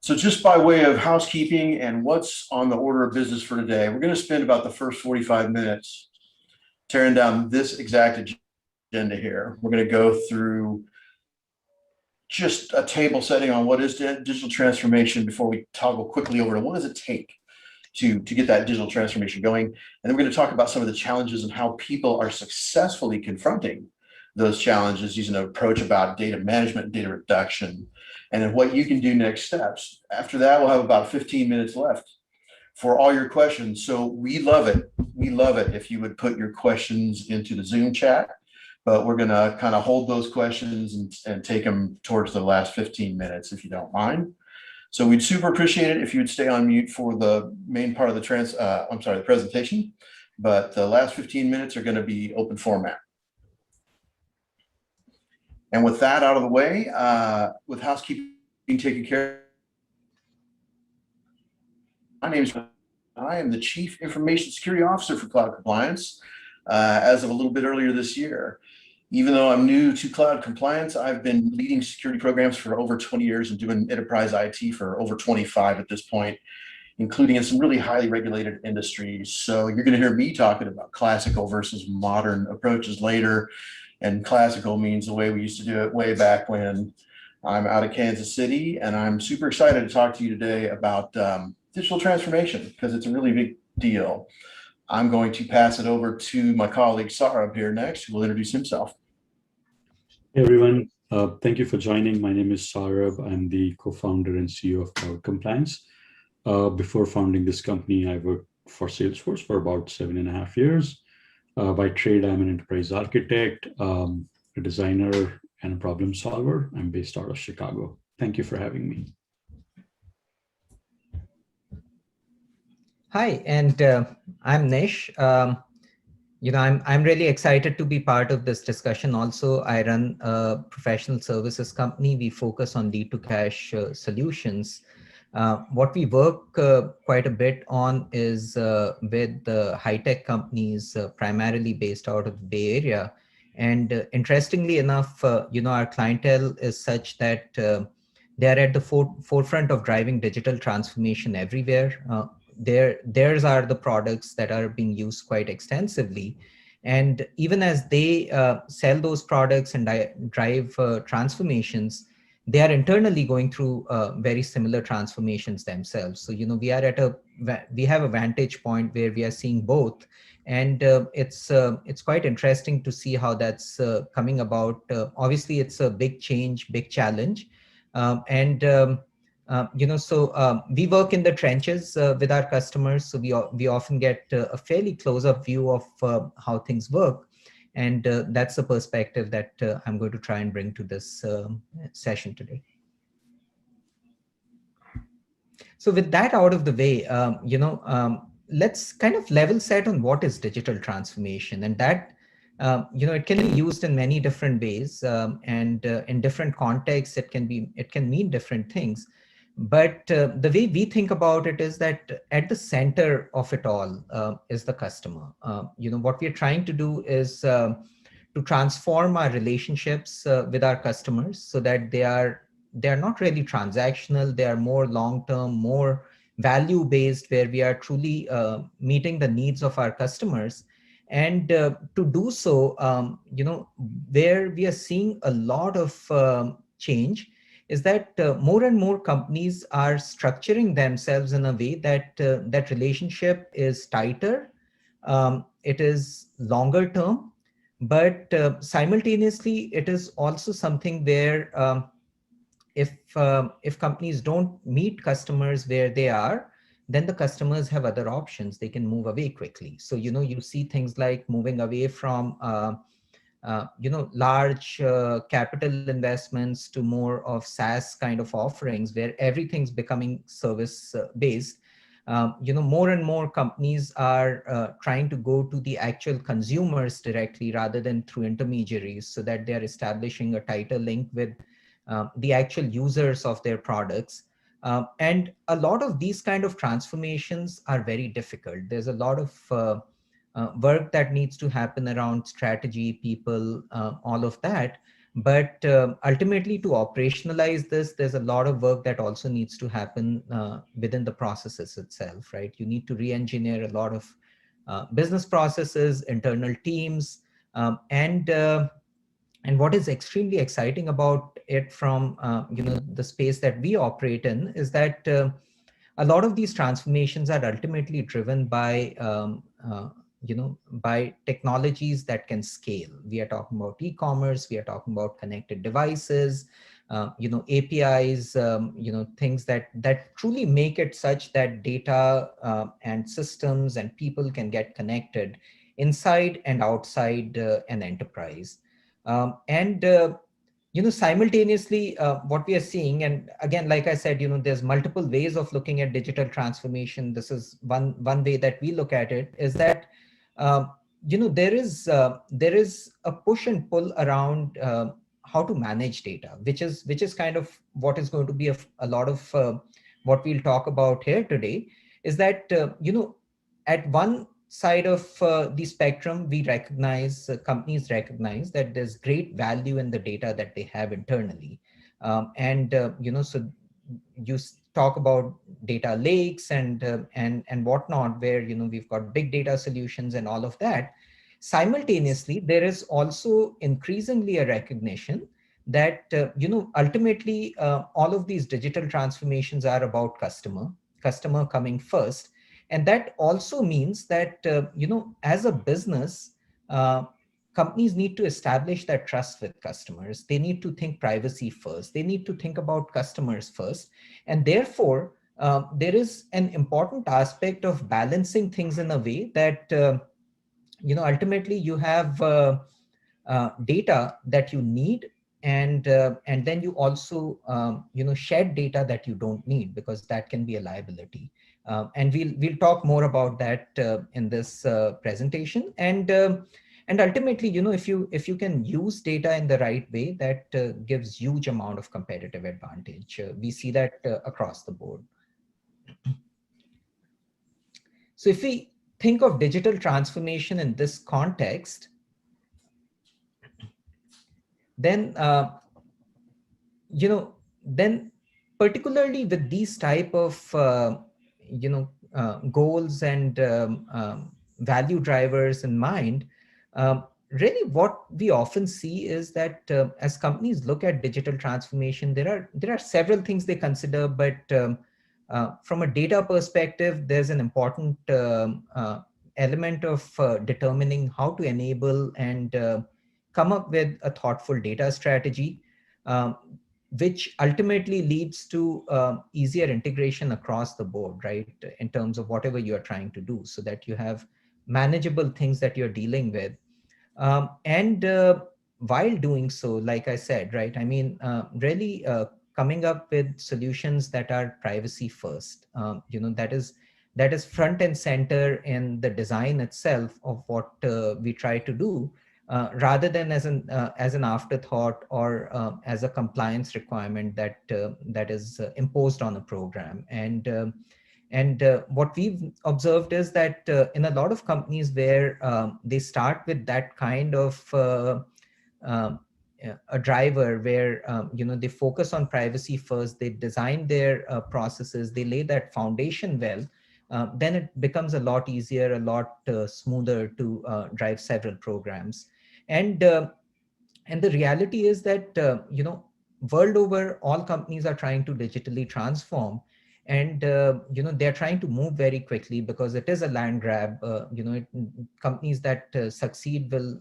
So just by way of housekeeping and what's on the order of business for today, we're going to spend about the first 45 minutes tearing down this exact agenda here. We're going to go through just a table setting on what is digital transformation before we toggle quickly over to what does it take to get that digital transformation going. And then we're going to talk about some of the challenges and how people are successfully confronting those challenges using an approach about data management and data reduction, and then what you can do next steps. After that, we'll have about 15 minutes left for all your questions. So we love it. We love it if you would put your questions into the Zoom chat, but we're going to kind of hold those questions and take them towards the last 15 minutes, if you don't mind. So we'd super appreciate it if you would stay on mute for the main part of the the presentation, but the last 15 minutes are going to be open format. And with that out of the way, with housekeeping taken care of, I am the Chief Information Security Officer for Cloud Compliance as of a little bit earlier this year. Even though I'm new to cloud compliance, I've been leading security programs for over 20 years and doing enterprise IT for over 25 at this point, including in some really highly regulated industries. So you're going to hear me talking about classical versus modern approaches later. And classical means the way we used to do it way back when. I'm out of Kansas City, and I'm super excited to talk to you today about digital transformation because it's a really big deal. I'm going to pass it over to my colleague Saurabh here next, who will introduce himself. Hey everyone, thank you for joining. My name is Saurabh. I'm the co-founder and CEO of Cloud Compliance. Before founding this company, I worked for Salesforce for about 7.5 years. By trade, I'm an enterprise architect, a designer, and a problem solver. I'm based out of Chicago. Thank you for having me. Hi, and I'm Nish. I'm really excited to be part of this discussion. Also, I run a professional services company. We focus on lead-to-cash solutions. What we work quite a bit on is with high-tech companies, primarily based out of the Bay Area. And interestingly enough, our clientele is such that they're at the forefront of driving digital transformation everywhere. Theirs are the products that are being used quite extensively. And even as they sell those products and drive transformations, they are internally going through very similar transformations themselves. So, we have a vantage point where we are seeing both. And it's quite interesting to see how that's coming about. Obviously, it's a big change, big challenge. We work in the trenches with our customers, so we often get a fairly close-up view of how things work, and that's the perspective that I'm going to try and bring to this session today. So with that out of the way, let's kind of level set on what is digital transformation, and that it can be used in many different ways, and in different contexts, it can mean different things. But the way we think about it is that at the center of it all is the customer. What we are trying to do is to transform our relationships with our customers so that they are not really transactional. They are more long-term, more value-based, where we are truly meeting the needs of our customers. And to do so, where we are seeing a lot of change is that more and more companies are structuring themselves in a way that that relationship is tighter, it is longer term, but simultaneously it is also something where if companies don't meet customers where they are, then the customers have other options. They can move away quickly. So you see things like moving away from large capital investments to more of SaaS kind of offerings where everything's becoming service based. More and more companies are trying to go to the actual consumers directly rather than through intermediaries, so that they are establishing a tighter link with the actual users of their products. And a lot of these kind of transformations are very difficult. There's a lot of work that needs to happen around strategy, people, all of that. But ultimately, to operationalize this, there's a lot of work that also needs to happen within the processes itself, right? You need to re-engineer a lot of business processes, internal teams, and what is extremely exciting about it from the space that we operate in is that a lot of these transformations are ultimately driven by by technologies that can scale. We are talking about e-commerce, we are talking about connected devices, APIs, things that truly make it such that data and systems and people can get connected inside and outside an enterprise. And simultaneously, what we are seeing, and again, like I said, there's multiple ways of looking at digital transformation. This is one way that we look at it, is that uh, there is a push and pull around how to manage data, which is kind of what is going to be a lot of what we'll talk about here today. Is that at one side of the spectrum, we recognize, companies recognize that there's great value in the data that they have internally. So talk about data lakes and whatnot, where, we've got big data solutions and all of that. Simultaneously, there is also increasingly a recognition that, ultimately, all of these digital transformations are about customer coming first. And that also means that, as a business, companies need to establish that trust with customers. They need to think privacy first. They need to think about customers first. And therefore, there is an important aspect of balancing things in a way that, ultimately you have data that you need, and then you also shed data that you don't need, because that can be a liability. And we'll talk more about that in this presentation. And ultimately, if you can use data in the right way, that gives huge amount of competitive advantage. We see that across the board. So if we think of digital transformation in this context, then then particularly with these type of goals and value drivers in mind, really what we often see is that as companies look at digital transformation, there are several things they consider, but from a data perspective, there's an important element of determining how to enable and come up with a thoughtful data strategy, um, which ultimately leads to easier integration across the board, right? In terms of whatever you're trying to do, so that you have manageable things that you're dealing with. And while doing so, like I said, right, I mean, really coming up with solutions that are privacy first, that is front and center in the design itself of what we try to do, rather than as an afterthought, or as a compliance requirement that is imposed on a program. And what we've observed is that in a lot of companies where they start with that kind of um, a driver, where they focus on privacy first, they design their processes, they lay that foundation well, then it becomes a lot easier, a lot smoother to drive several programs. And uh, and the reality is that, world over, all companies are trying to digitally transform, and they're trying to move very quickly, because it is a land grab. Companies that succeed will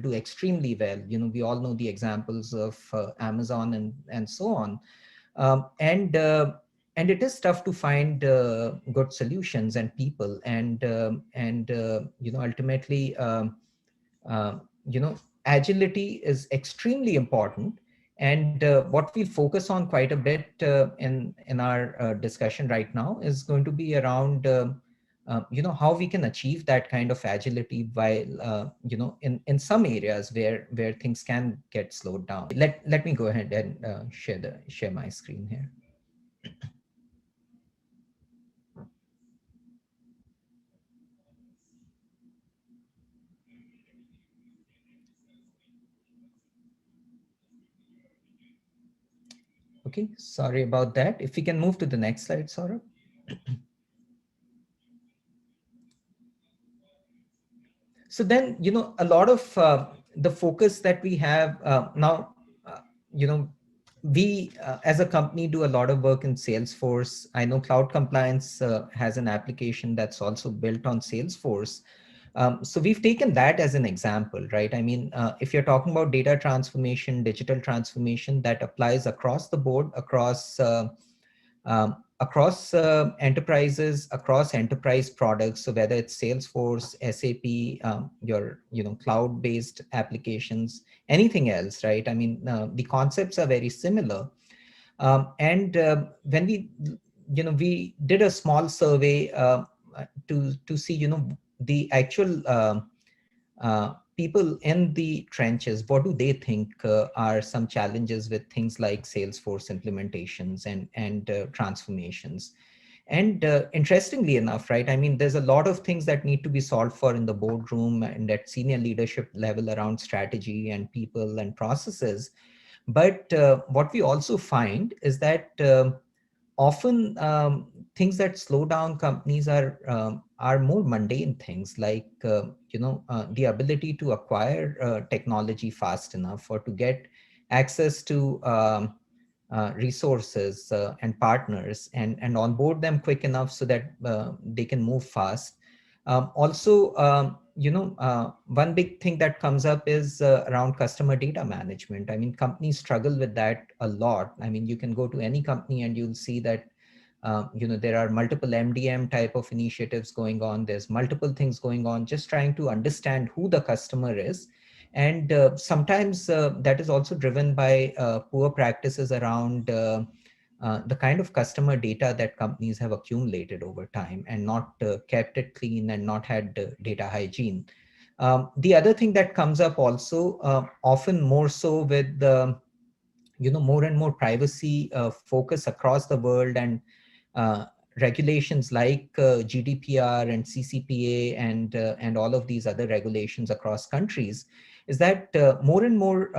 do extremely well. We all know the examples of Amazon and so on. And it is tough to find good solutions and people, and ultimately, uh, you know, agility is extremely important. And what we focus on quite a bit in our discussion right now is going to be around, how we can achieve that kind of agility while, in some areas where things can get slowed down. Let me go ahead and share my screen here. Okay, sorry about that. If we can move to the next slide, Saurabh. So then, a lot of the focus that we have now, you know, we as a company do a lot of work in Salesforce. I know Cloud Compliance has an application that's also built on Salesforce. So we've taken that as an example, right? I mean, if you're talking about data transformation, digital transformation, that applies across the board, across enterprises, across enterprise products. So whether it's Salesforce, SAP, your cloud-based applications, anything else, right? I mean, the concepts are very similar. And when we did a small survey to see the actual people in the trenches, what do they think are some challenges with things like Salesforce implementations and transformations? And interestingly enough, right, I mean, there's a lot of things that need to be solved for in the boardroom and at senior leadership level around strategy and people and processes. But what we also find is that often things that slow down companies are more mundane things, like the ability to acquire technology fast enough, or to get access to resources and partners, and onboard them quick enough so that they can move fast. Also, one big thing that comes up is around customer data management. I mean, companies struggle with that a lot. I mean, you can go to any company and you'll see that there are multiple MDM type of initiatives going on. There's multiple things going on, just trying to understand who the customer is. And sometimes that is also driven by poor practices around the kind of customer data that companies have accumulated over time and not kept it clean and not had data hygiene. The other thing that comes up also, often more so with more and more privacy focus across the world, and uh, regulations like GDPR and CCPA and all of these other regulations across countries, is that more and more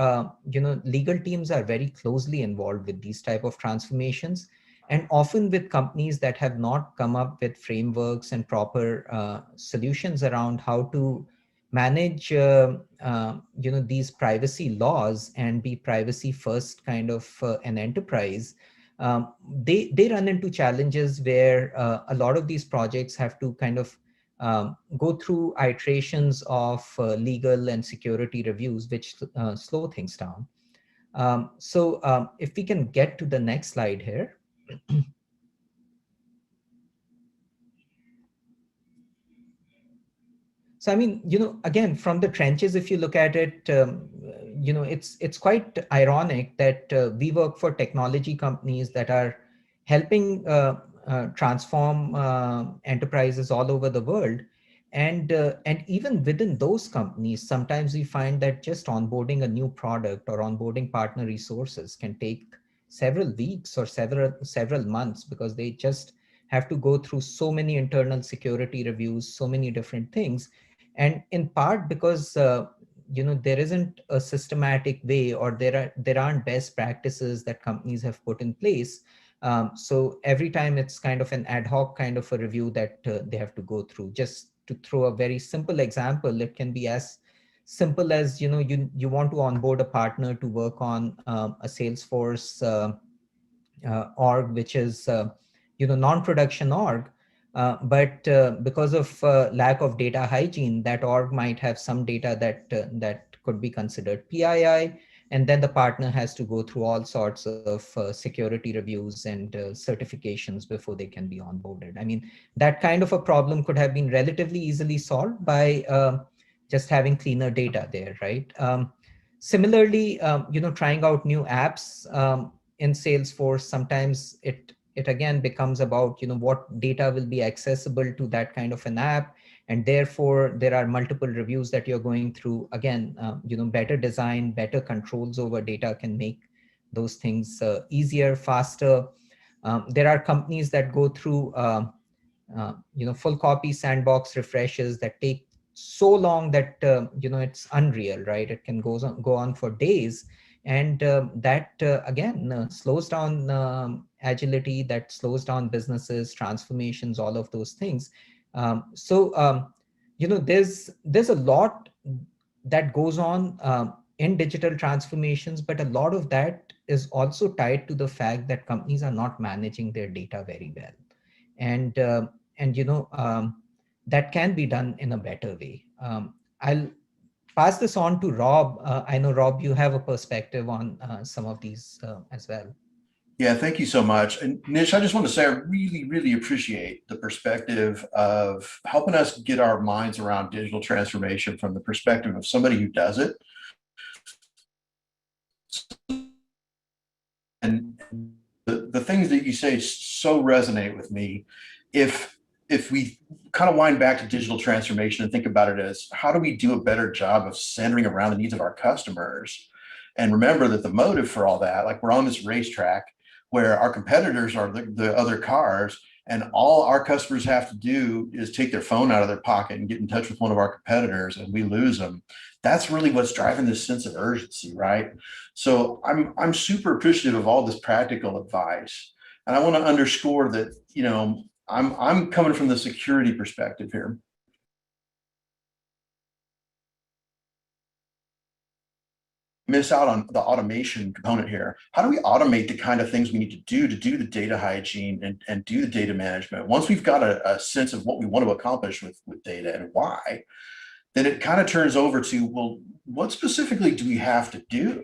legal teams are very closely involved with these type of transformations, and often with companies that have not come up with frameworks and proper solutions around how to manage these privacy laws and be privacy first kind of an enterprise. They run into challenges where a lot of these projects have to kind of go through iterations of legal and security reviews, which slow things down. So if we can get to the next slide here. So, I mean, again, from the trenches, if you look at it, it's quite ironic that we work for technology companies that are helping transform enterprises all over the world. And even within those companies, sometimes we find that just onboarding a new product or onboarding partner resources can take several weeks or several months, because they just have to go through so many internal security reviews, so many different things. And in part because there isn't a systematic way, or there aren't best practices that companies have put in place. So every time it's kind of an ad hoc kind of a review that they have to go through. Just to throw a very simple example, it can be as simple as you want to onboard a partner to work on a Salesforce org, which is non-production org. But because of lack of data hygiene, that org might have some data that could be considered PII, and then the partner has to go through all sorts of security reviews and certifications before they can be onboarded. I mean, that kind of a problem could have been relatively easily solved by just having cleaner data there, right? Similarly, trying out new apps in Salesforce, sometimes it again becomes about what data will be accessible to that kind of an app, and therefore there are multiple reviews that you're going through. Again, better design, better controls over data can make those things easier, faster. There are companies that go through full copy sandbox refreshes that take so long that it's unreal, right? It can go on for days. And that again slows down agility, that slows down businesses, transformations, all of those things. There's a lot that goes on in digital transformations, but a lot of that is also tied to the fact that companies are not managing their data very well. And that can be done in a better way. I'll pass this on to Rob. I know, Rob, you have a perspective on some of these as well. Yeah, thank you so much. And Nish, I just want to say I really, really appreciate the perspective of helping us get our minds around digital transformation from the perspective of somebody who does it. And the things that you say so resonate with me. If we kind of wind back to digital transformation and think about it as how do we do a better job of centering around the needs of our customers, and remember that the motive for all that, like we're on this racetrack where our competitors are the other cars, and all our customers have to do is take their phone out of their pocket and get in touch with one of our competitors, and we lose them. That's really what's driving this sense of urgency, right? So I'm super appreciative of all this practical advice, and I want to underscore that, I'm coming from the security perspective here. Miss out on the automation component here. How do we automate the kind of things we need to do the data hygiene and do the data management? Once we've got a sense of what we want to accomplish with data and why, then it kind of turns over to, well, what specifically do we have to do?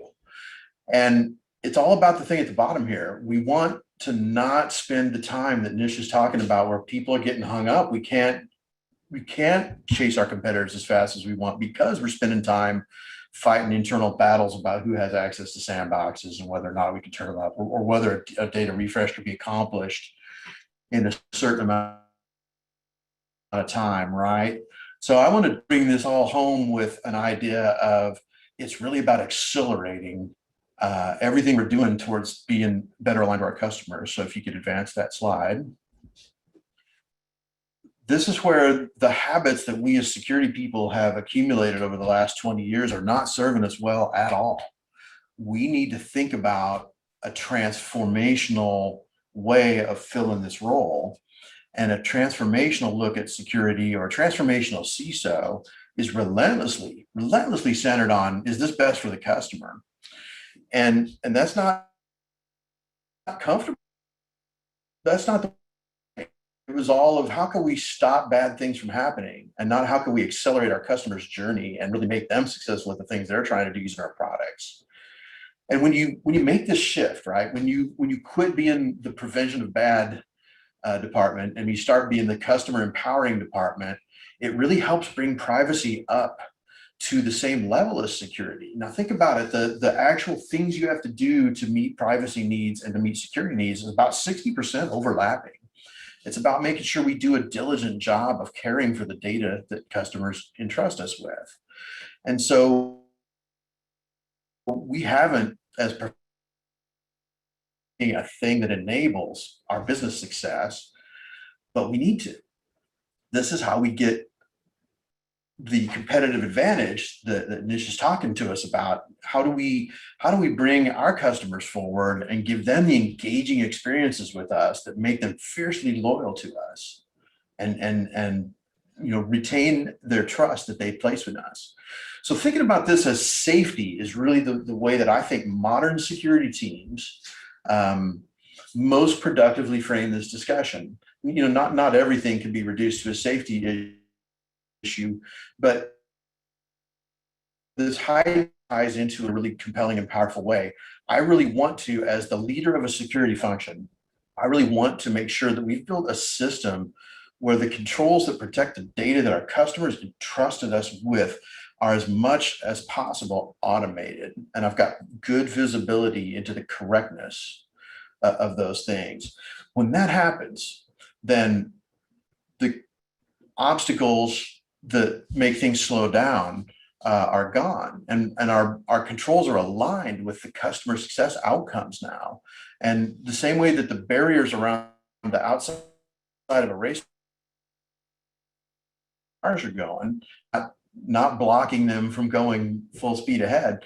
And it's all about the thing at the bottom here. We want to not spend the time that Nish is talking about where people are getting hung up. We can't chase our competitors as fast as we want because we're spending time fighting internal battles about who has access to sandboxes and whether or not we can turn them up, or whether a data refresh could be accomplished in a certain amount of time, right? So I want to bring this all home with an idea of it's really about accelerating everything we're doing towards being better aligned to our customers. So if you could advance that slide. This is where the habits that we as security people have accumulated over the last 20 years are not serving us well at all. We need to think about a transformational way of filling this role. And a transformational look at security, or a transformational CISO, is relentlessly centered on, is this best for the customer? And that's not comfortable. That's not the It was all of how can we stop bad things from happening, and not how can we accelerate our customers' journey and really make them successful with the things they're trying to do using our products. And when you make this shift, right, when you quit being the prevention of bad department and you start being the customer empowering department, it really helps bring privacy up to the same level as security. Now think about it, the actual things you have to do to meet privacy needs and to meet security needs is about 60% overlapping. It's about making sure we do a diligent job of caring for the data that customers entrust us with. And so we haven't, as a thing that enables our business success, but we need to. This is how we get the competitive advantage that Nish is talking to us about. How do we bring our customers forward and give them the engaging experiences with us that make them fiercely loyal to us and retain their trust that they place in us? So thinking about this as safety is really the way that I think modern security teams most productively frame this discussion. Not everything can be reduced to a safety issue, but this ties into a really compelling and powerful way. I really want to, as the leader of a security function, I really want to make sure that we've built a system where the controls that protect the data that our customers entrusted us with are as much as possible automated. And I've got good visibility into the correctness of those things. When that happens, then the obstacles that make things slow down are gone, and our controls are aligned with the customer success outcomes now. And the same way that the barriers around the outside of a race cars are going, not blocking them from going full speed ahead,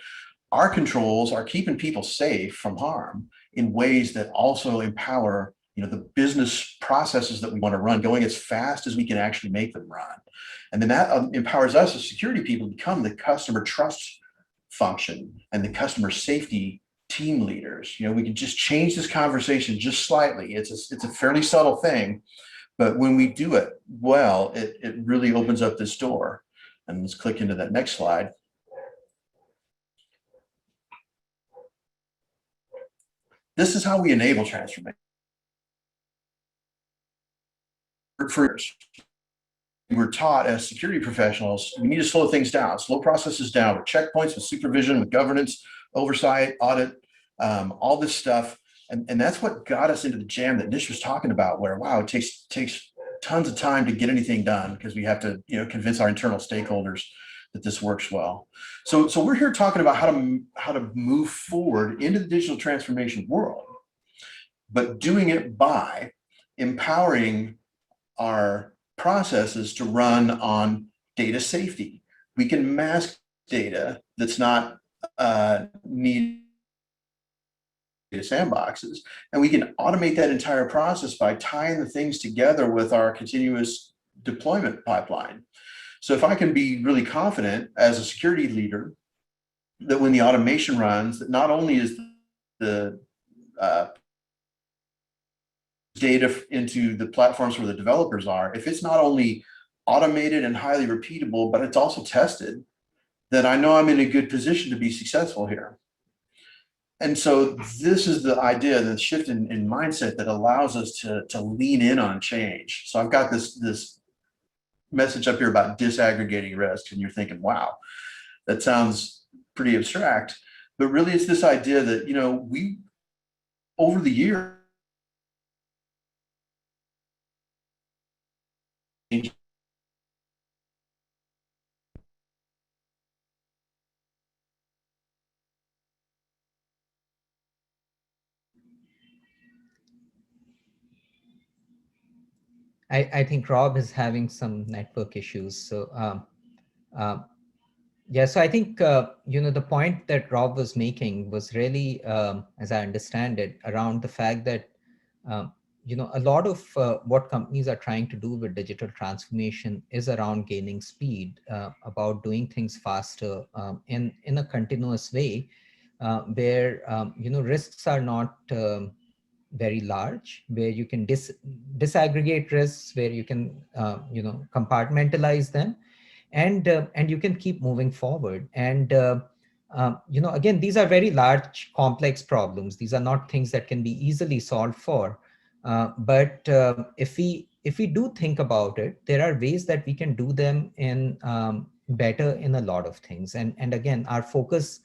our controls are keeping people safe from harm in ways that also empower, the business processes that we want to run going as fast as we can actually make them run. And then that empowers us as security people to become the customer trust function and the customer safety team leaders. We can just change this conversation just slightly. It's a fairly subtle thing, but when we do it well, it really opens up this door. And let's click into that next slide. This is how we enable transformation. For years, we're taught as security professionals, we need to slow things down, slow processes down with checkpoints, with supervision, with governance, oversight, audit, all this stuff. And that's what got us into the jam that Nish was talking about, where, wow, it takes tons of time to get anything done because we have to, convince our internal stakeholders that this works well. So we're here talking about how to move forward into the digital transformation world, but doing it by empowering our processes to run on data safety. We can mask data that's not needed sandboxes, and we can automate that entire process by tying the things together with our continuous deployment pipeline. So if I can be really confident as a security leader that when the automation runs, that not only is the data into the platforms where the developers are, if it's not only automated and highly repeatable, but it's also tested, then I know I'm in a good position to be successful here. And so this is the idea, the shift in mindset that allows us to lean in on change. So I've got this message up here about disaggregating risk, and you're thinking, wow, that sounds pretty abstract, but really it's this idea that, we, over the years, I think Rob is having some network issues. So yeah, so I think, the point that Rob was making was really, as I understand it, around the fact that, a lot of what companies are trying to do with digital transformation is around gaining speed, about doing things faster, in a continuous way, where, risks are not very large, where you can disaggregate risks, where you can, compartmentalize them, and you can keep moving forward. And again, these are very large, complex problems. These are not things that can be easily solved for. But if we do think about it, there are ways that we can do them in better in a lot of things. And again, our focus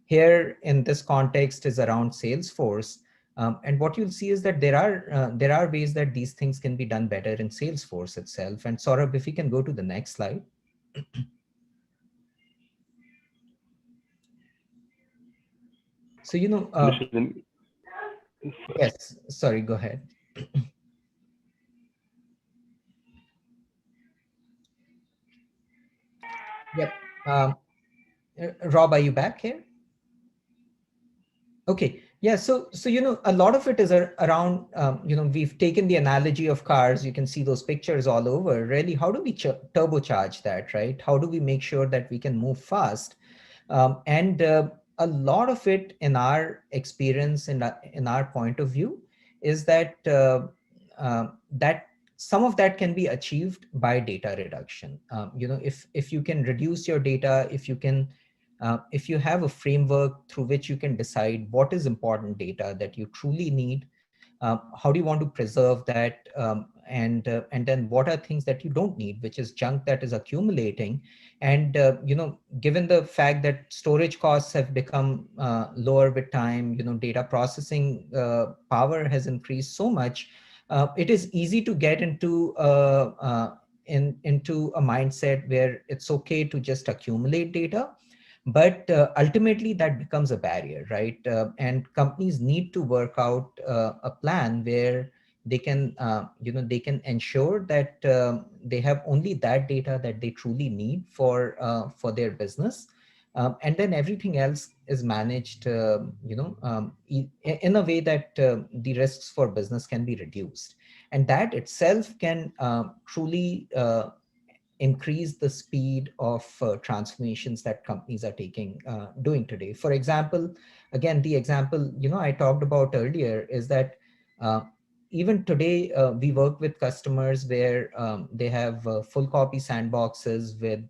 here in this context is around Salesforce. And what you'll see is that there are ways that these things can be done better in Salesforce itself. And Saurabh, if we can go to the next slide. So, yes, sorry, go ahead. Yep. Rob, are you back here? Okay. Yeah. So a lot of it is around, we've taken the analogy of cars. You can see those pictures all over. Really, how do we turbocharge that, right? How do we make sure that we can move fast? And a lot of it, in our experience, in our point of view, is that that some of that can be achieved by data reduction. If you can reduce your data, if you have a framework through which you can decide what is important data that you truly need, how do you want to preserve that, and then what are things that you don't need, which is junk that is accumulating. And given the fact that storage costs have become lower with time, data processing power has increased so much, it is easy to get into a mindset where it's okay to just accumulate data. But ultimately that becomes a barrier, right? And companies need to work out a plan where they can, they can ensure that they have only that data that they truly need for their business. And then everything else is managed, in a way that the risks for business can be reduced. And that itself can truly increase the speed of transformations that companies are doing today. For example, again, the example I talked about earlier is that uh, even today we work with customers where they have full copy sandboxes with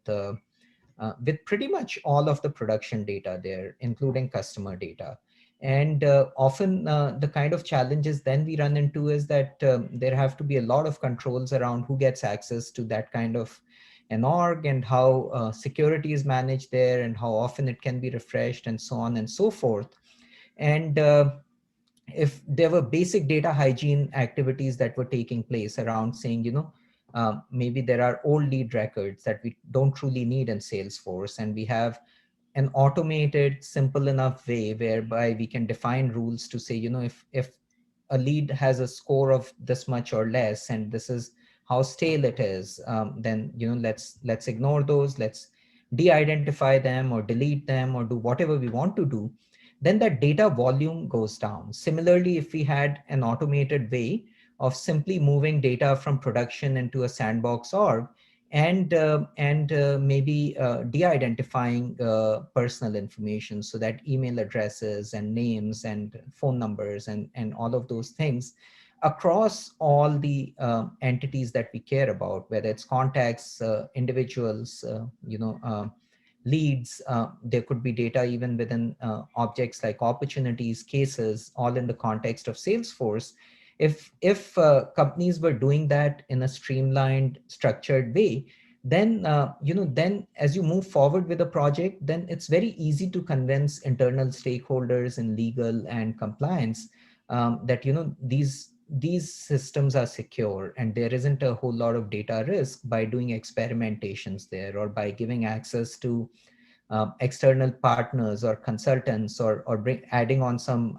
pretty much all of the production data there, including customer data. And often the kind of challenges then we run into is that there have to be a lot of controls around who gets access to that kind of an org, and how security is managed there, and how often it can be refreshed, and so on and so forth. And if there were basic data hygiene activities that were taking place around saying, maybe there are old lead records that we don't truly need in Salesforce, and we have an automated, simple enough way whereby we can define rules to say, if a lead has a score of this much or less, and this is how stale it is, then let's ignore those, let's de-identify them or delete them or do whatever we want to do. Then that data volume goes down. Similarly, if we had an automated way of simply moving data from production into a sandbox org, and maybe de-identifying personal information, so that email addresses and names and phone numbers and all of those things across all the entities that we care about, whether it's contacts, individuals, leads, there could be data even within objects like opportunities, cases, all in the context of Salesforce. If companies were doing that in a streamlined, structured way, then then as you move forward with a project, then it's very easy to convince internal stakeholders in legal and compliance that these systems are secure, and there isn't a whole lot of data risk by doing experimentations there, or by giving access to external partners or consultants, or adding on some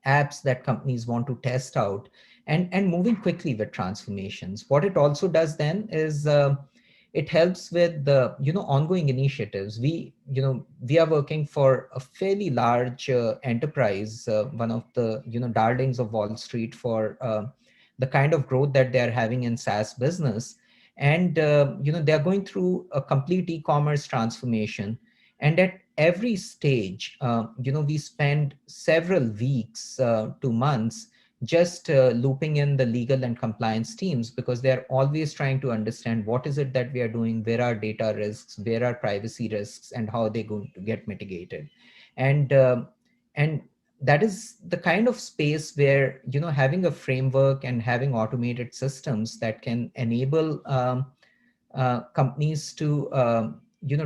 apps that companies want to test out, and moving quickly with transformations. What it also does then is it helps with the ongoing initiatives. We are working for a fairly large enterprise, one of the darlings of Wall Street for the kind of growth that they're having in SaaS business. And they're going through a complete e-commerce transformation. And at every stage, we spend several weeks to months just looping in the legal and compliance teams, because they're always trying to understand what is it that we are doing, where are data risks, where are privacy risks, and how are they going to get mitigated. And that is the kind of space where having a framework and having automated systems that can enable companies to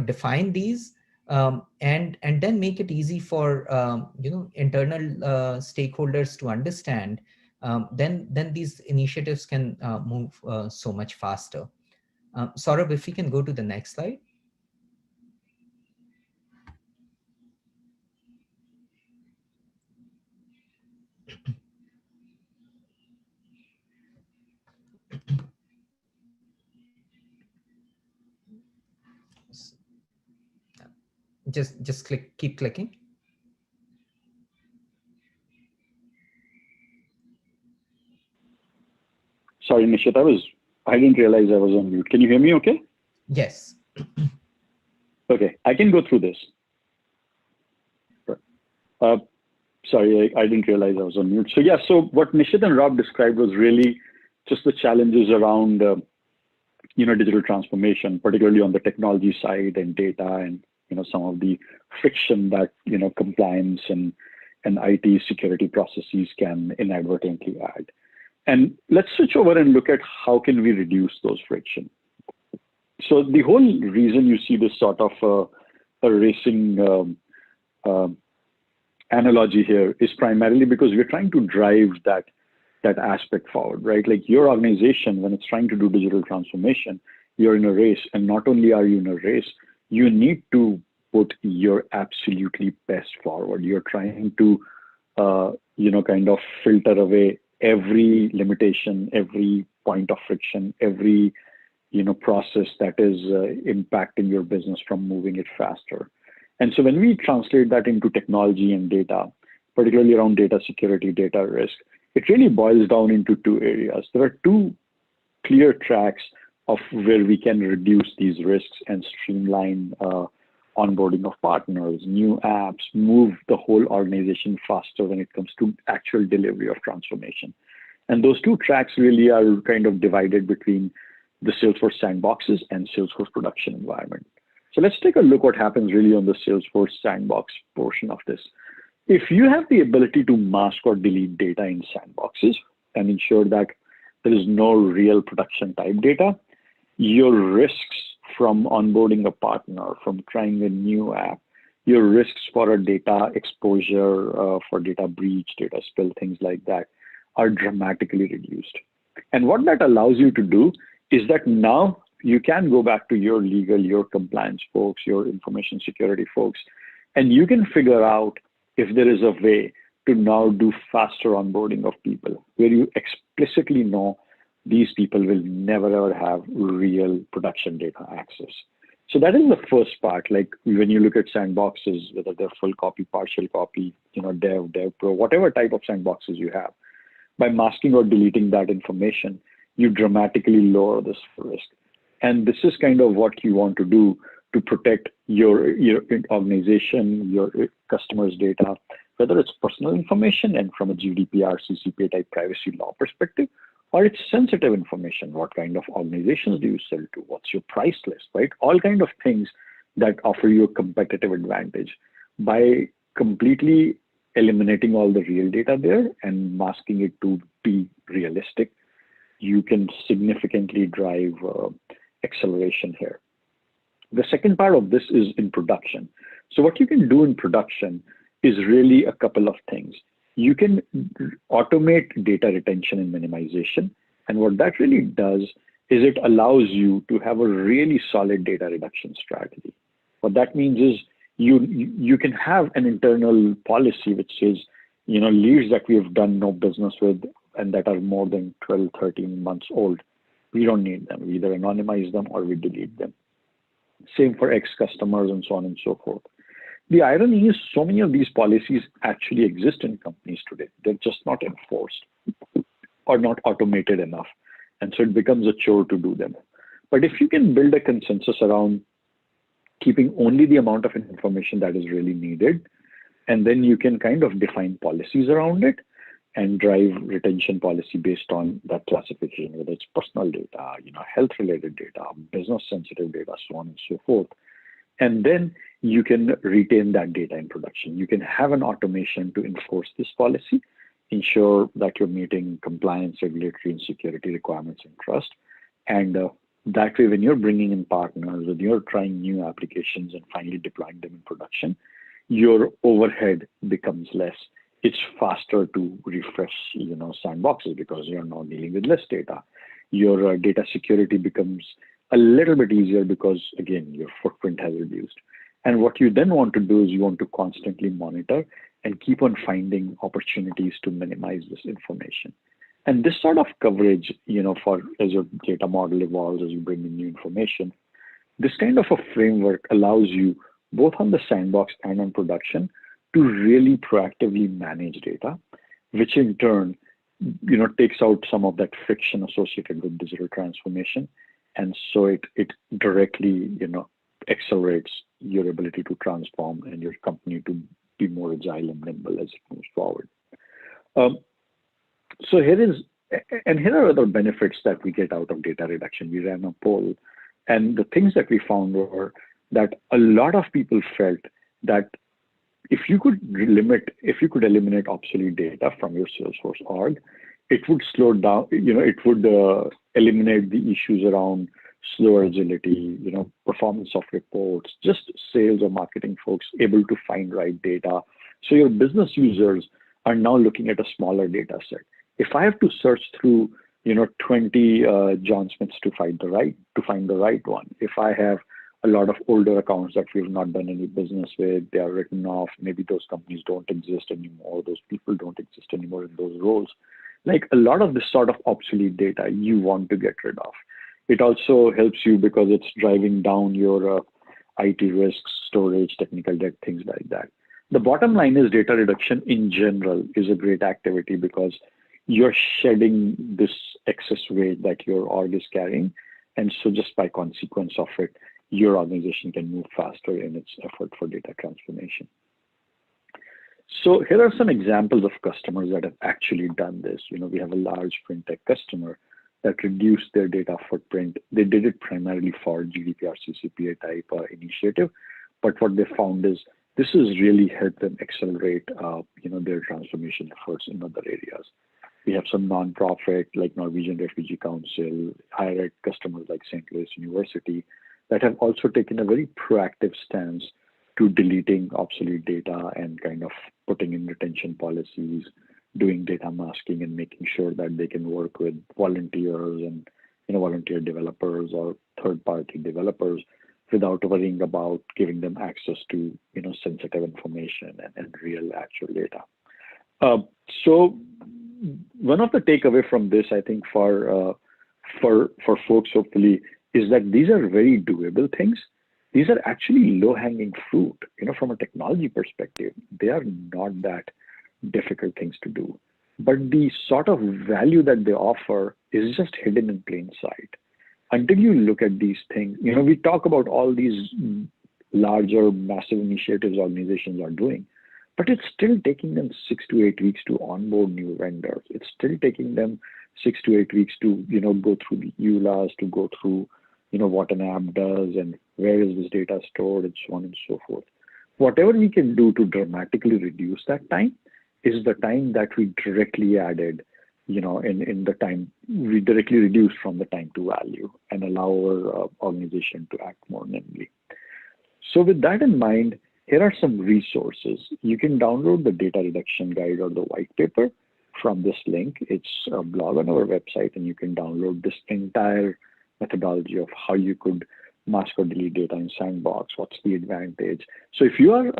define these, and then make it easy for internal stakeholders to understand, then these initiatives can move so much faster. Saurabh, if we can go to the next slide. Just keep clicking. Sorry, Nishit, I didn't realize I was on mute. Can you hear me okay? Yes. Okay, I can go through this. Sorry, I didn't realize I was on mute. So yeah, so what Nishit and Rob described was really just the challenges around digital transformation, particularly on the technology side and data, and some of the friction that compliance and IT security processes can inadvertently add. And let's switch over and look at how can we reduce those friction. So the whole reason you see this sort of a racing analogy here is primarily because we're trying to drive that aspect forward, right? Like your organization, when it's trying to do digital transformation, you're in a race. And not only are you in a race, you need to put your absolutely best forward. You're trying to, kind of filter away every limitation, every point of friction, every, process that is impacting your business from moving it faster. And so when we translate that into technology and data, particularly around data security, data risk, it really boils down into two areas. There are two clear tracks of where we can reduce these risks and streamline onboarding of partners, new apps, move the whole organization faster when it comes to actual delivery of transformation. And those two tracks really are kind of divided between the Salesforce sandboxes and Salesforce production environment. So let's take a look what happens really on the Salesforce sandbox portion of this. If you have the ability to mask or delete data in sandboxes and ensure that there is no real production type data, your risks from onboarding a partner, from trying a new app, your risks for a data exposure, for data breach, data spill, things like that, are dramatically reduced. And what that allows you to do is that now you can go back to your legal, your compliance folks, your information security folks, and you can figure out if there is a way to now do faster onboarding of people, where you explicitly know these people will never ever have real production data access. So that is the first part. Like when you look at sandboxes, whether they're full copy, partial copy, dev pro, whatever type of sandboxes you have, by masking or deleting that information, you dramatically lower this risk. And this is kind of what you want to do to protect your organization, your customers' data, whether it's personal information and from a GDPR, CCPA type privacy law perspective, or it's sensitive information. What kind of organizations do you sell to? What's your price list, right? All kind of things that offer you a competitive advantage. By completely eliminating all the real data there and masking it to be realistic, you can significantly drive acceleration here. The second part of this is in production. So what you can do in production is really a couple of things. You can automate data retention and minimization. And what that really does is it allows you to have a really solid data reduction strategy. What that means is you can have an internal policy which says, leads that we have done no business with and that are more than 12, 13 months old, we don't need them. We either anonymize them or we delete them. Same for ex-customers and so on and so forth. The irony is so many of these policies actually exist in companies today. They're just not enforced or not automated enough. And so it becomes a chore to do them. But if you can build a consensus around keeping only the amount of information that is really needed, and then you can kind of define policies around it and drive retention policy based on that classification, whether it's personal data, health-related data, business-sensitive data, so on and so forth. And then you can retain that data in production. You can have an automation to enforce this policy, ensure that you're meeting compliance, regulatory, and security requirements and trust. And that way, when you're bringing in partners, when you're trying new applications and finally deploying them in production, your overhead becomes less. It's faster to refresh, sandboxes because you're now dealing with less data. Your data security becomes a little bit easier because, again, your footprint has reduced. And what you then want to do is you want to constantly monitor and keep on finding opportunities to minimize this information. And this sort of coverage, as your data model evolves, as you bring in new information, this kind of a framework allows you, both on the sandbox and on production, to really proactively manage data, which in turn, takes out some of that friction associated with digital transformation. And so it directly, accelerates your ability to transform and your company to be more agile and nimble as it moves forward. So here are other benefits that we get out of data reduction. We ran a poll, and the things that we found were that a lot of people felt that if you could eliminate obsolete data from your Salesforce org, it would slow down, it would eliminate the issues around slower agility, performance of reports, just sales or marketing folks able to find right data. So your business users are now looking at a smaller data set. If I have to search through, 20 John Smiths to find the right one, if I have a lot of older accounts that we've not done any business with, they are written off, maybe those companies don't exist anymore, those people don't exist anymore in those roles. Like a lot of this sort of obsolete data you want to get rid of. It also helps you because it's driving down your IT risks, storage, technical debt, things like that. The bottom line is data reduction in general is a great activity because you're shedding this excess weight that your org is carrying. And so just by consequence of it, your organization can move faster in its effort for data transformation. So here are some examples of customers that have actually done this. We have a large fintech customer that reduced their data footprint. They did it primarily for GDPR CCPA type initiative, but what they found is this has really helped them accelerate, their transformation efforts in other areas. We have some nonprofit like Norwegian Refugee Council, higher ed customers like St. Louis University that have also taken a very proactive stance to deleting obsolete data and kind of putting in retention policies, doing data masking and making sure that they can work with volunteers and volunteer developers or third-party developers without worrying about giving them access to sensitive information and real actual data. So one of the takeaway from this, I think, for folks hopefully, is that these are very doable things. These are actually low-hanging fruit. From a technology perspective, they are not that difficult things to do. But the sort of value that they offer is just hidden in plain sight. Until you look at these things, we talk about all these larger, massive initiatives organizations are doing, but it's still taking them 6 to 8 weeks to onboard new vendors. It's still taking them 6 to 8 weeks to, go through the EULAs, to go through, what an app does and where is this data stored and so on and so forth. Whatever we can do to dramatically reduce that time is the time that we directly added, in the time, we directly reduced from the time to value and allow our organization to act more nimbly. So with that in mind, here are some resources. You can download the data reduction guide or the white paper from this link. It's a blog on our website, and you can download this entire methodology of how you could mask or delete data in Sandbox. What's the advantage? So if you are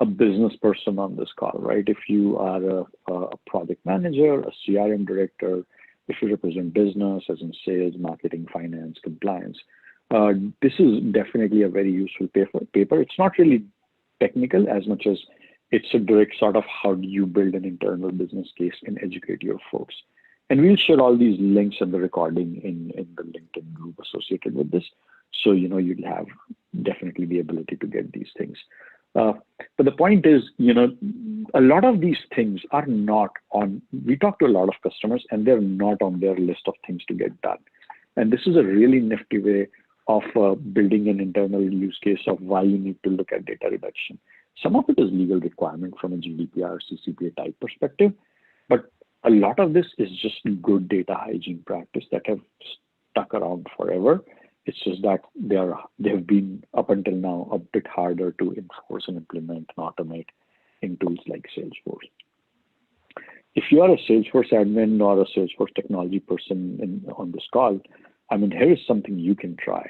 a business person on this call, right? If you are a project manager, a CRM director, if you represent business as in sales, marketing, finance, compliance, this is definitely a very useful paper. It's not really technical as much as it's a direct sort of how do you build an internal business case and educate your folks. And we'll share all these links and the recording in the LinkedIn group associated with this. So, you'll have definitely the ability to get these things. But the point is, a lot of these things are not on, we talk to a lot of customers and they're not on their list of things to get done. And this is a really nifty way of building an internal use case of why you need to look at data reduction. Some of it is legal requirement from a GDPR, CCPA type perspective, but a lot of this is just good data hygiene practice that have stuck around forever. It's just that they have been up until now a bit harder to enforce and implement and automate in tools like Salesforce. If you are a Salesforce admin or a Salesforce technology person on this call, here is something you can try,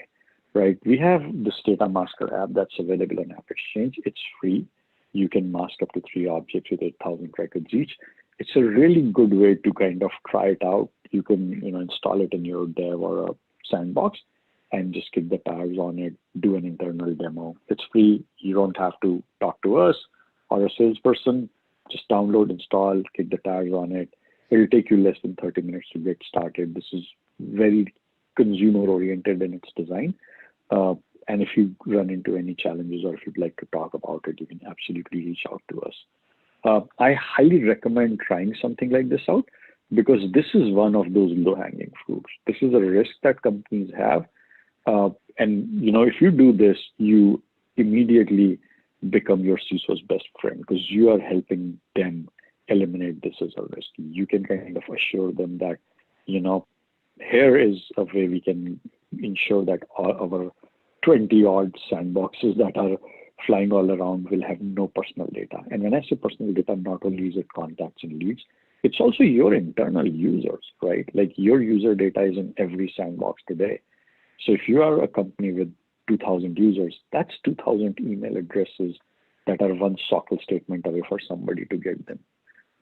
right? We have this Data Masker app that's available on App Exchange. It's free. You can mask up to 3 objects with 8,000 records each. It's a really good way to kind of try it out. You can, install it in your dev or a sandbox and just kick the tires on it, do an internal demo. It's free. You don't have to talk to us or a salesperson. Just download, install, kick the tires on it. It'll take you less than 30 minutes to get started. This is very consumer-oriented in its design. And if you run into any challenges or if you'd like to talk about it, you can absolutely reach out to us. I highly recommend trying something like this out because this is one of those low-hanging fruits. This is a risk that companies have. And if you do this, you immediately become your CISO's best friend because you are helping them eliminate this as a risk. You can kind of assure them that, here is a way we can ensure that our 20-odd sandboxes that are flying all around will have no personal data. And when I say personal data, not only is it contacts and leads, it's also your internal users, right? Like your user data is in every sandbox today. So if you are a company with 2,000 users, that's 2,000 email addresses that are one SOCL statement away for somebody to get them.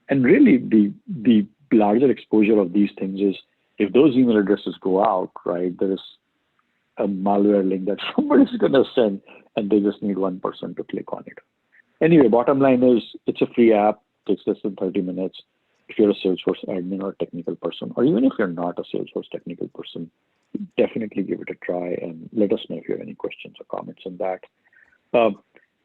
And really the larger exposure of these things is if those email addresses go out, right, there is a malware link that somebody's going to send, and they just need one person to click on it. Anyway, bottom line is it's a free app, takes less than 30 minutes. If you're a Salesforce admin or a technical person, or even if you're not a Salesforce technical person, definitely give it a try and let us know if you have any questions or comments on that.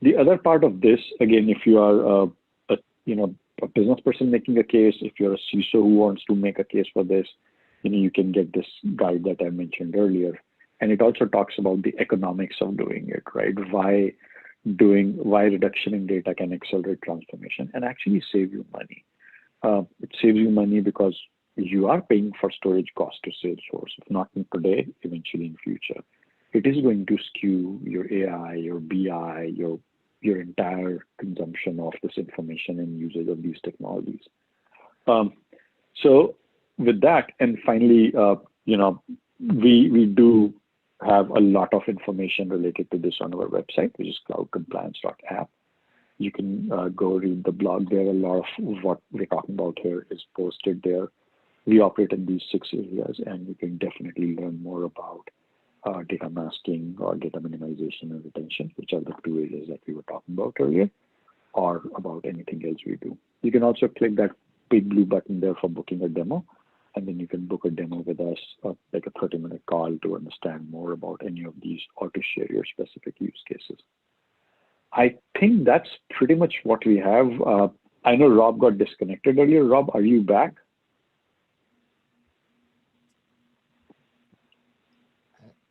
The other part of this, again, if you are a business person making a case, if you're a CISO who wants to make a case for this, you can get this guide that I mentioned earlier. And it also talks about the economics of doing it, right? Why reduction in data can accelerate transformation and actually save you money. It saves you money because you are paying for storage cost to Salesforce, if not in today, eventually in future. It is going to skew your AI, your BI, your entire consumption of this information and usage of these technologies. So with that, and finally, we do have a lot of information related to this on our website, which is cloudcompliance.app. You can go read the blog there. A lot of what we're talking about here is posted there. We operate in these 6 areas, and you can definitely learn more about data masking or data minimization and retention, which are the 2 areas that we were talking about earlier, or about anything else we do. You can also click that big blue button there for booking a demo, and then you can book a demo with us, like a 30-minute call to understand more about any of these or to share your specific use cases. I think that's pretty much what we have. I know Rob got disconnected earlier. Rob, are you back?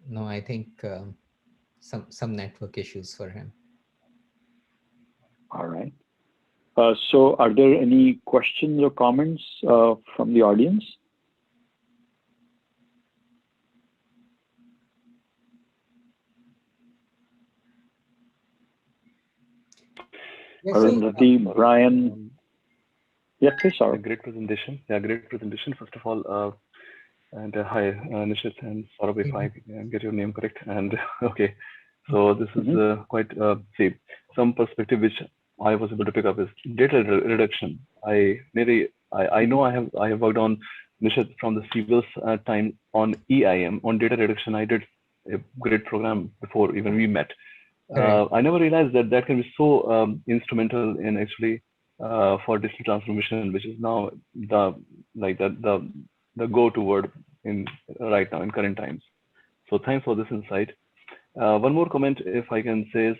No, I think some network issues for him. All right. So are there any questions or comments from the audience? Yes, Arundhati, Brian. Yeah, please, sorry. Great presentation. Yeah, great presentation. First of all, and hi, Nishit and Saurabh, if I get your name correct. And okay, so this is quite some perspective which I was able to pick up is data reduction. I know I have worked on Nishit from the Civils time on EIM on data reduction. I did a great program before even we met. I never realized that can be so instrumental in actually for digital transformation, which is now the go-to word in right now in current times. So thanks for this insight. One more comment, if I can say, is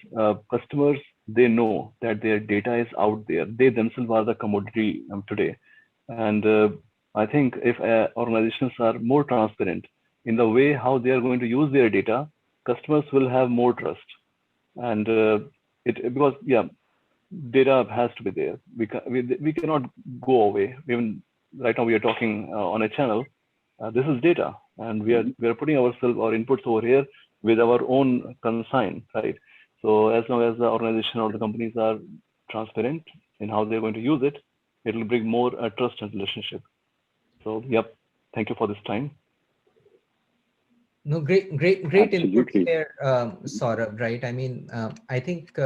customers, they know that their data is out there. They themselves are the commodity today. And I think if organizations are more transparent in the way how they are going to use their data, customers will have more trust. And because data has to be there. We cannot go away. Even right now we are talking on a channel. This is data, and we are putting our inputs over here with our own consign, right? So as long as the organization or the companies are transparent in how they're going to use it, it will bring more trust and relationship. So thank you for this time. No, great input there, Saurabh, right? I mean, I think,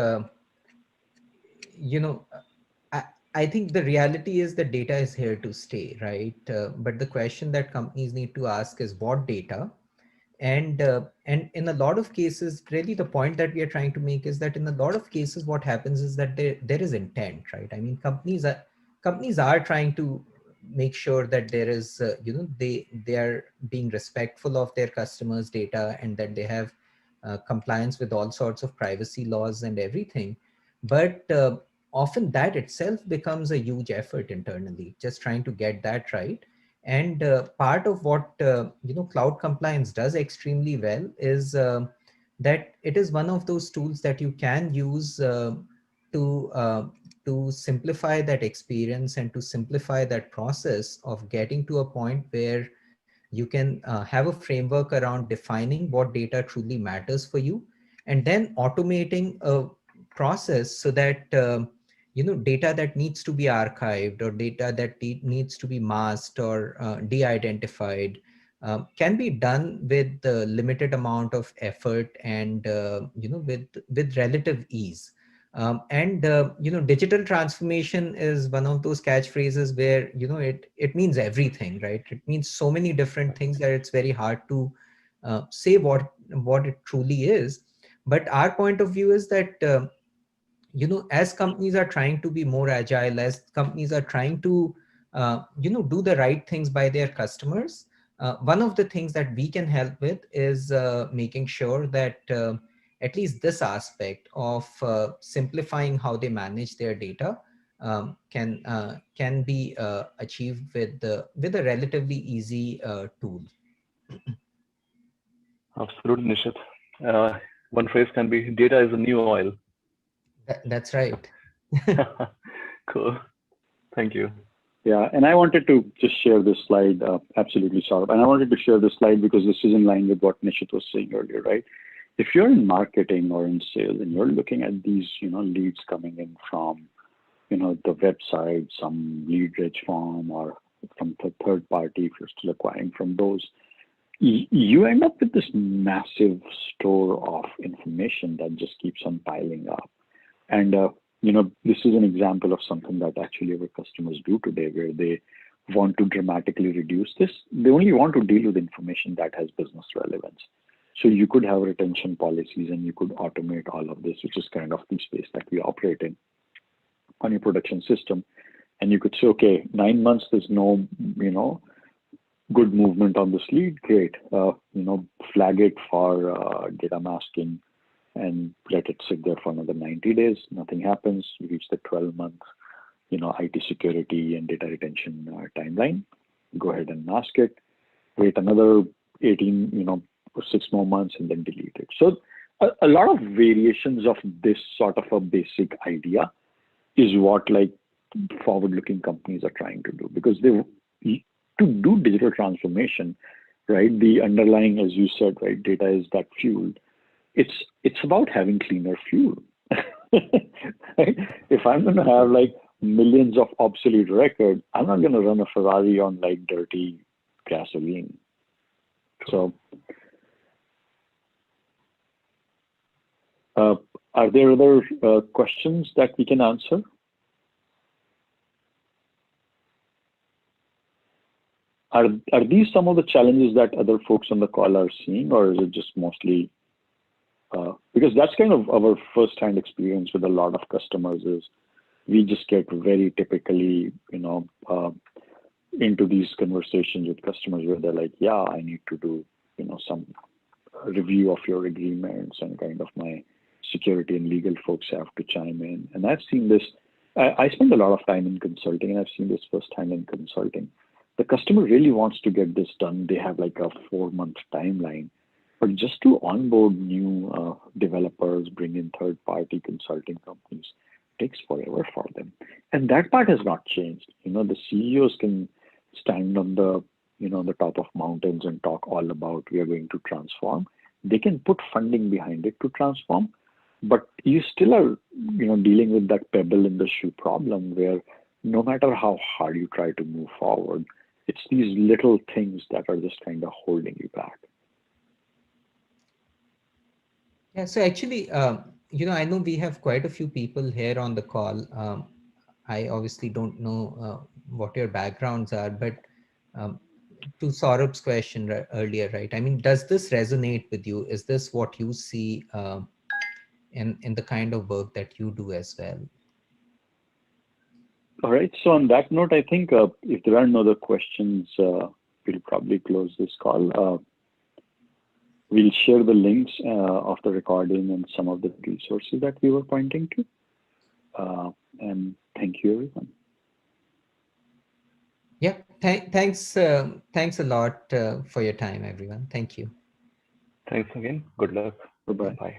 I think the reality is that data is here to stay, right? But the question that companies need to ask is what data? And in a lot of cases, really the point that we are trying to make is that in a lot of cases, what happens is that there is intent, right? I mean, companies are trying to make sure that there is, they are being respectful of their customers' data and that they have compliance with all sorts of privacy laws and everything. But often that itself becomes a huge effort internally, just trying to get that right. And part of what cloud compliance does extremely well is that it is one of those tools that you can use to simplify that experience and to simplify that process of getting to a point where you can have a framework around defining what data truly matters for you, and then automating a process so that data that needs to be archived or data that needs to be masked or de-identified can be done with a limited amount of effort and with relative ease. Digital transformation is one of those catchphrases where it means everything, right? It means so many different things that it's very hard to say what it truly is. But our point of view is that as companies are trying to be more agile, as companies are trying to do the right things by their customers, one of the things that we can help with is making sure that at least this aspect of simplifying how they manage their data can be achieved with a relatively easy tool. Absolutely, Nishit. One phrase can be data is the new oil. That's right. Cool. Thank you. Yeah, and I wanted to just share this slide, absolutely, Saurabh. And I wanted to share this slide because this is in line with what Nishit was saying earlier, right? If you're in marketing or in sales and you're looking at these, leads coming in from, the website, some lead reg form, or from the third party, if you're still acquiring from those, you end up with this massive store of information that just keeps on piling up. And, this is an example of something that actually our customers do today, where they want to dramatically reduce this. They only want to deal with information that has business relevance. So you could have retention policies and you could automate all of this, which is kind of the space that we operate in on your production system. And you could say, okay, 9 months, there's no, good movement on this lead. Great. Flag it for data masking and let it sit there for another 90 days. Nothing happens. You reach the 12-month, IT security and data retention timeline. Go ahead and mask it. Wait another 18, or 6 more months and then delete it. So a lot of variations of this sort of a basic idea is what like forward-looking companies are trying to do, because to do digital transformation, right? The underlying, as you said, right, data is that fuel. It's about having cleaner fuel. Right? If I'm going to have like millions of obsolete records, I'm not going to run a Ferrari on like dirty gasoline. So, are there other questions that we can answer? Are these some of the challenges that other folks on the call are seeing, or is it just mostly because that's kind of our first-hand experience with a lot of customers is we just get very typically, into these conversations with customers where they're like, yeah, I need to do, some review of your agreements, and kind of my security and legal folks have to chime in. And I've seen this, I spend a lot of time in consulting, and I've seen this firsthand in consulting. The customer really wants to get this done. They have like a 4-month timeline. But just to onboard new developers, bring in third-party consulting companies, takes forever for them. And that part has not changed. The CEOs can stand on the, the top of mountains and talk all about we are going to transform. They can put funding behind it to transform, but you still are, dealing with that pebble in the shoe problem where no matter how hard you try to move forward, it's these little things that are just kind of holding you back. Yeah, so actually, I know we have quite a few people here on the call. I obviously don't know what your backgrounds are, but to Saurabh's question earlier, right? I mean, does this resonate with you? Is this what you see in the kind of work that you do as well? All right. So on that note, I think if there are no other questions, we'll probably close this call. We'll share the links of the recording and some of the resources that we were pointing to. And thank you, everyone. Yeah, thanks a lot for your time, everyone. Thank you. Thanks again. Good luck. Bye-bye. Bye.